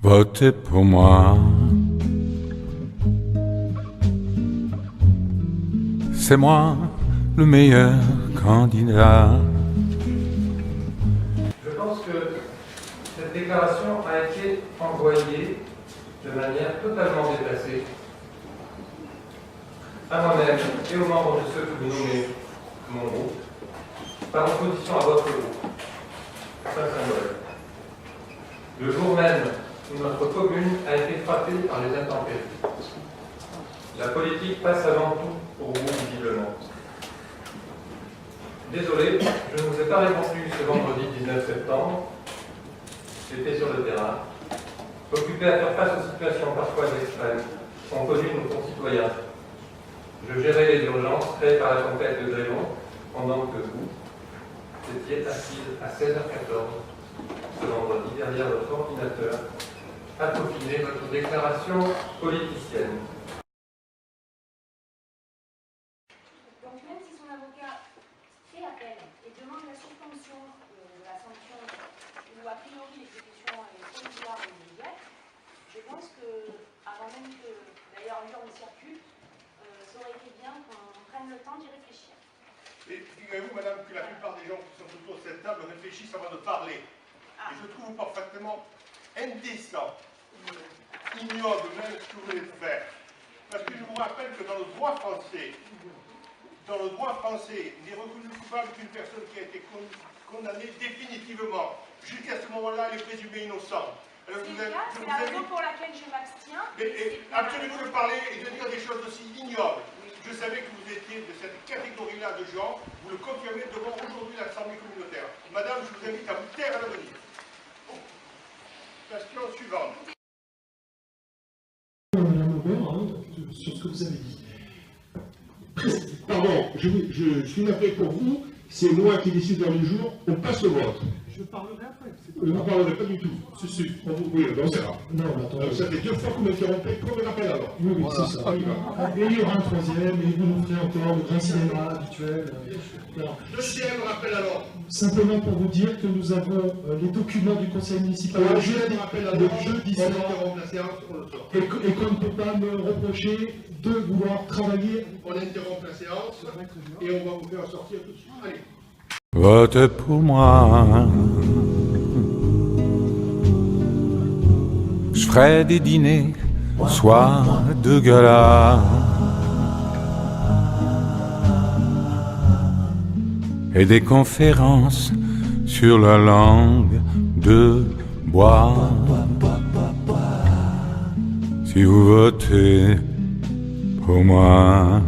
Votez pour moi. C'est moi le meilleur candidat. Je pense que cette déclaration a été envoyée de manière totalement déplacée à moi-même et aux membres de ceux que vous nommez mon groupe, par opposition à votre groupe. C'est un symbole. Le jour même où notre commune a été frappée par les intempéries. La politique passe avant tout pour vous, visiblement. Désolé, je ne vous ai pas répondu ce vendredi 19 septembre. J'étais sur le terrain, occupé à faire face aux situations parfois extrêmes, sont connues de nos concitoyens. Je gérais les urgences créées par la tempête de Grémont pendant que vous étiez assise à 16h14 ce vendredi derrière votre ordinateur à peaufiner votre déclaration politicienne. Donc même si son avocat fait appel et demande la suspension de la sanction ou a priori l'exécution est provisoire et immédiate, je pense que, avant même que d'ailleurs l'urne circule, ça aurait été bien qu'on prenne le temps d'y réfléchir. Et figurez-vous, madame, que la plupart des gens qui sont autour de cette table réfléchissent avant de parler. Et je trouve parfaitement indécent, ignoble même ce que vous voulez faire. Parce que je vous rappelle que dans le droit français, il n'est reconnu coupable qu'une personne qui a été condamnée définitivement. Jusqu'à ce moment-là, elle est présumée innocente. C'est la raison pour laquelle je m'abstiens. Absolument de parler et de dire des choses aussi ignobles. Je savais que vous étiez de cette catégorie-là de gens. Vous le confirmez devant aujourd'hui l'Assemblée communautaire. Madame, je vous invite à vous taire à l'avenir. Question suivante. Madame Aubert, sur ce que vous avez dit. Pardon, je suis navré pour vous, c'est moi qui décide dans le jour, on passe le vote. Je parlerai après. Vous ne parlerez pas du tout. Si. Oui, donc c'est rare. Non, mais attendez. Ça fait 2 fois que vous m'interrompez, comme un appel avant. Oui, Voilà, c'est ça. on y va. Et il y aura un troisième, et vous nous ferez encore le grand cinéma habituel. Alors, Deuxième rappel à l'ordre. simplement pour vous dire que nous avons les documents du conseil municipal Alors, le je jeudi, rappelle à le l'ordre, jeudi on soir, interrompt la séance, on le sort. et qu'on ne peut pas me reprocher de vouloir travailler. On interrompt la séance et on va vous faire sortir tout de suite. Allez. Votez pour moi. Je ferai des dîners, soit de gala, et des conférences sur la langue de bois. Si vous votez pour moi.